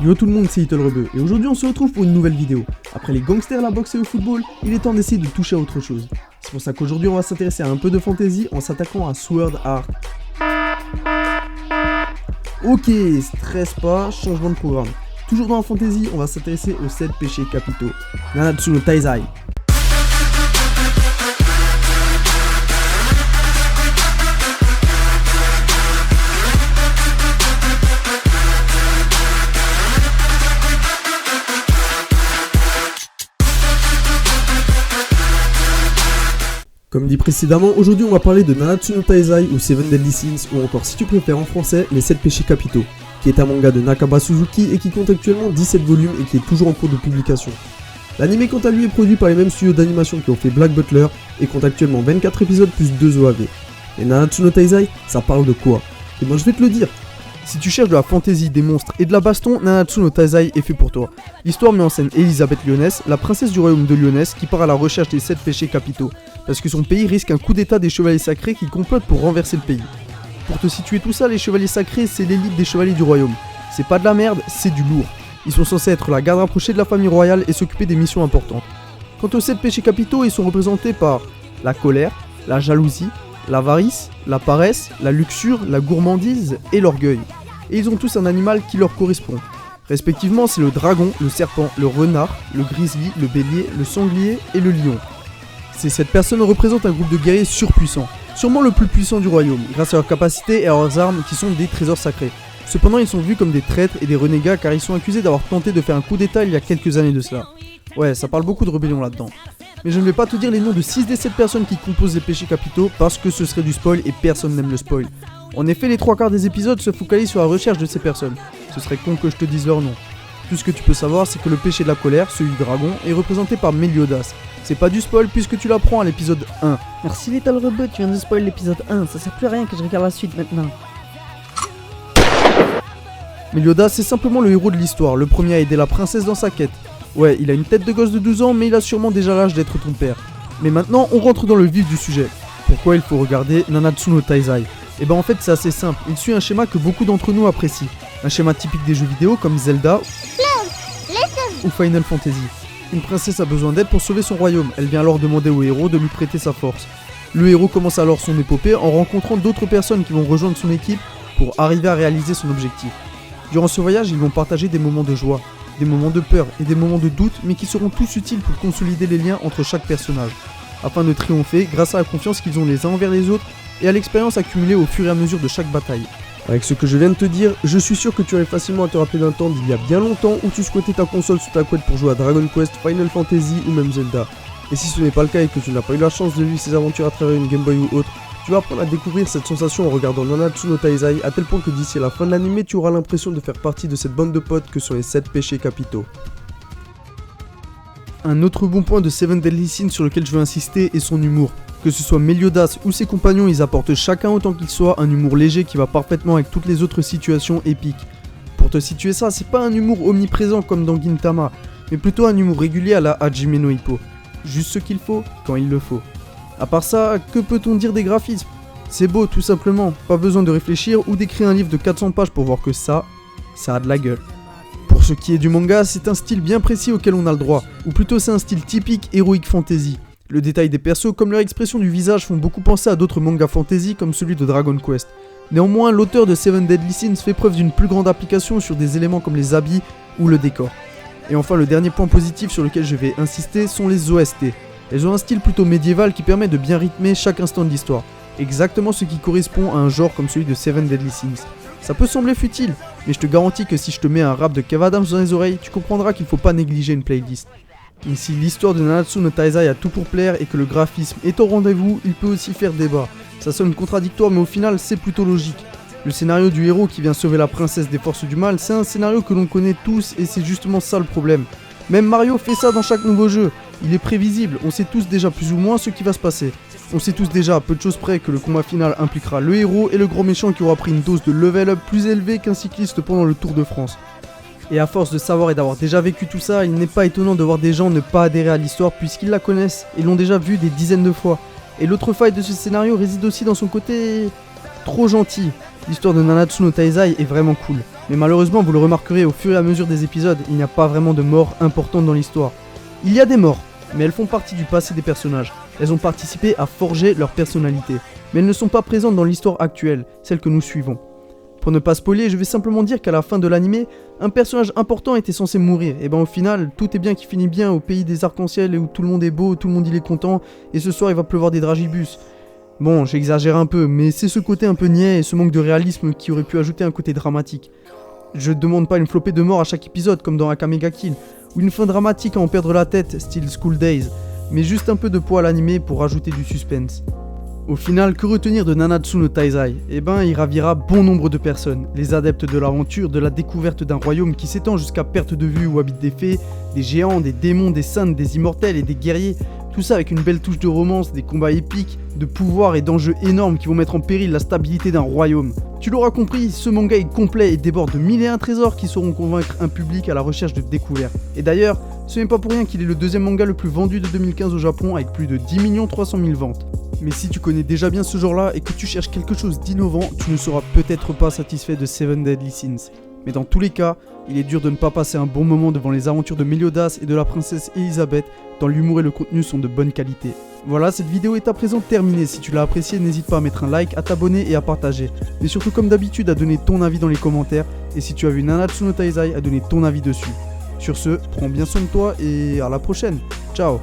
Yo tout le monde, c'est Little Rebeu et aujourd'hui on se retrouve pour une nouvelle vidéo. Après les gangsters, la boxe et le football, il est temps d'essayer de toucher à autre chose. C'est pour ça qu'aujourd'hui on va s'intéresser à un peu de fantasy en s'attaquant à Sword Art. Ok, stress pas, changement de programme. Toujours dans la fantasy, on va s'intéresser aux 7 péchés capitaux. Nanatsu no Taizai. Comme dit précédemment, aujourd'hui on va parler de Nanatsu no Taizai ou Seven Deadly Sins ou encore si tu préfères en français, les 7 péchés capitaux, qui est un manga de Nakaba Suzuki et qui compte actuellement 17 volumes et qui est toujours en cours de publication. L'anime quant à lui est produit par les mêmes studios d'animation qui ont fait Black Butler et compte actuellement 24 épisodes plus 2 OAV. Et Nanatsu no Taizai, ça parle de quoi? Et moi je vais te le dire. Si tu cherches de la fantaisie, des monstres et de la baston, Nanatsu no Taizai est fait pour toi. L'histoire met en scène Elisabeth Lyonesse, la princesse du royaume de Lyonesse qui part à la recherche des 7 péchés capitaux, parce que son pays risque un coup d'état des chevaliers sacrés qui complotent pour renverser le pays. Pour te situer tout ça, les chevaliers sacrés c'est l'élite des chevaliers du royaume. C'est pas de la merde, c'est du lourd. Ils sont censés être la garde rapprochée de la famille royale et s'occuper des missions importantes. Quant aux 7 péchés capitaux, ils sont représentés par la colère, la jalousie, l'avarice, la paresse, la luxure, la gourmandise et l'orgueil. Et ils ont tous un animal qui leur correspond. Respectivement, c'est le dragon, le serpent, le renard, le grizzly, le bélier, le sanglier et le lion. Ces 7 personnes représentent un groupe de guerriers surpuissants, sûrement le plus puissant du royaume, grâce à leurs capacités et à leurs armes qui sont des trésors sacrés. Cependant, ils sont vus comme des traîtres et des renégats car ils sont accusés d'avoir tenté de faire un coup d'état il y a quelques années de cela. Ouais, ça parle beaucoup de rébellion là-dedans. Mais je ne vais pas te dire les noms de 6 des 7 personnes qui composent les péchés capitaux parce que ce serait du spoil et personne n'aime le spoil. En effet, les 3 quarts des épisodes se focalisent sur la recherche de ces personnes. Ce serait con que je te dise leur nom. Tout ce que tu peux savoir, c'est que le péché de la colère, celui du dragon, est représenté par Meliodas. C'est pas du spoil puisque tu l'apprends à l'épisode 1. Merci Little Rebeu, tu viens de spoil l'épisode 1, ça sert plus à rien que je regarde la suite maintenant. Meliodas, c'est simplement le héros de l'histoire, le premier à aider la princesse dans sa quête. Ouais, il a une tête de gosse de 12 ans, mais il a sûrement déjà l'âge d'être ton père. Mais maintenant, on rentre dans le vif du sujet. Pourquoi il faut regarder Nanatsu no Taizai? Et ben en fait c'est assez simple, il suit un schéma que beaucoup d'entre nous apprécient. Un schéma typique des jeux vidéo comme Zelda ou Final Fantasy. Une princesse a besoin d'aide pour sauver son royaume, elle vient alors demander au héros de lui prêter sa force. Le héros commence alors son épopée en rencontrant d'autres personnes qui vont rejoindre son équipe pour arriver à réaliser son objectif. Durant ce voyage, ils vont partager des moments de joie, des moments de peur et des moments de doute, mais qui seront tous utiles pour consolider les liens entre chaque personnage, afin de triompher grâce à la confiance qu'ils ont les uns envers les autres et à l'expérience accumulée au fur et à mesure de chaque bataille. Avec ce que je viens de te dire, je suis sûr que tu arrives facilement à te rappeler d'un temps d'il y a bien longtemps où tu squattais ta console sous ta couette pour jouer à Dragon Quest, Final Fantasy ou même Zelda. Et si ce n'est pas le cas et que tu n'as pas eu la chance de vivre ces aventures à travers une Game Boy ou autre, tu vas apprendre à découvrir cette sensation en regardant Nanatsu no Taizai à tel point que d'ici à la fin de l'anime tu auras l'impression de faire partie de cette bande de potes que sont les 7 péchés capitaux. Un autre bon point de Seven Deadly Sins sur lequel je veux insister est son humour. Que ce soit Meliodas ou ses compagnons, ils apportent chacun autant qu'ils soient un humour léger qui va parfaitement avec toutes les autres situations épiques. Pour te situer ça, c'est pas un humour omniprésent comme dans Gintama, mais plutôt un humour régulier à la Hajime no Ippo. Juste ce qu'il faut, quand il le faut. À part ça, que peut-on dire des graphismes? C'est beau tout simplement, pas besoin de réfléchir ou d'écrire un livre de 400 pages pour voir que ça a de la gueule. Pour ce qui est du manga, c'est un style bien précis auquel on a le droit, ou plutôt c'est un style typique Heroic Fantasy. Le détail des persos comme leur expression du visage font beaucoup penser à d'autres mangas fantasy comme celui de Dragon Quest. Néanmoins, l'auteur de Seven Deadly Sins fait preuve d'une plus grande application sur des éléments comme les habits ou le décor. Et enfin, le dernier point positif sur lequel je vais insister sont les OST. Elles ont un style plutôt médiéval qui permet de bien rythmer chaque instant de l'histoire. Exactement ce qui correspond à un genre comme celui de Seven Deadly Sins. Ça peut sembler futile, mais je te garantis que si je te mets un rap de Kev Adams dans les oreilles, tu comprendras qu'il faut pas négliger une playlist. Et si l'histoire de Nanatsu no Taizai a tout pour plaire et que le graphisme est au rendez-vous, il peut aussi faire débat. Ça sonne contradictoire mais au final c'est plutôt logique. Le scénario du héros qui vient sauver la princesse des forces du mal, c'est un scénario que l'on connaît tous et c'est justement ça le problème. Même Mario fait ça dans chaque nouveau jeu. Il est prévisible, on sait tous déjà plus ou moins ce qui va se passer. On sait tous déjà à peu de choses près que le combat final impliquera le héros et le grand méchant qui aura pris une dose de level up plus élevée qu'un cycliste pendant le Tour de France. Et à force de savoir et d'avoir déjà vécu tout ça, il n'est pas étonnant de voir des gens ne pas adhérer à l'histoire puisqu'ils la connaissent et l'ont déjà vue des dizaines de fois. Et l'autre faille de ce scénario réside aussi dans son côté trop gentil. L'histoire de Nanatsu no Taizai est vraiment cool. Mais malheureusement, vous le remarquerez au fur et à mesure des épisodes, il n'y a pas vraiment de morts importantes dans l'histoire. Il y a des morts, mais elles font partie du passé des personnages. Elles ont participé à forger leur personnalité. Mais elles ne sont pas présentes dans l'histoire actuelle, celle que nous suivons. Pour ne pas spoiler, je vais simplement dire qu'à la fin de l'anime, un personnage important était censé mourir. Et ben au final, tout est bien qui finit bien au pays des arcs-en-ciel et où tout le monde est beau, tout le monde il est content, et ce soir il va pleuvoir des dragibus. Bon, j'exagère un peu, mais c'est ce côté un peu niais et ce manque de réalisme qui aurait pu ajouter un côté dramatique. Je demande pas une flopée de morts à chaque épisode comme dans Akame ga Kill, ou une fin dramatique à en perdre la tête, style School Days, mais juste un peu de poids à l'anime pour rajouter du suspense. Au final, que retenir de Nanatsu no Taizai ? Eh ben, il ravira bon nombre de personnes. Les adeptes de l'aventure, de la découverte d'un royaume qui s'étend jusqu'à perte de vue où habitent des fées, des géants, des démons, des saints, des immortels et des guerriers. Tout ça avec une belle touche de romance, des combats épiques, de pouvoir et d'enjeux énormes qui vont mettre en péril la stabilité d'un royaume. Tu l'auras compris, ce manga est complet et déborde de 1001 trésors qui sauront convaincre un public à la recherche de découvertes. Et d'ailleurs, ce n'est pas pour rien qu'il est le deuxième manga le plus vendu de 2015 au Japon avec plus de 10 300 000 ventes. Mais si tu connais déjà bien ce genre-là et que tu cherches quelque chose d'innovant, tu ne seras peut-être pas satisfait de Seven Deadly Sins. Mais dans tous les cas, il est dur de ne pas passer un bon moment devant les aventures de Meliodas et de la princesse Elisabeth, dont l'humour et le contenu sont de bonne qualité. Voilà, cette vidéo est à présent terminée. Si tu l'as appréciée, n'hésite pas à mettre un like, à t'abonner et à partager. Mais surtout comme d'habitude, à donner ton avis dans les commentaires. Et si tu as vu Nanatsu no Taizai, à donner ton avis dessus. Sur ce, prends bien soin de toi et à la prochaine. Ciao.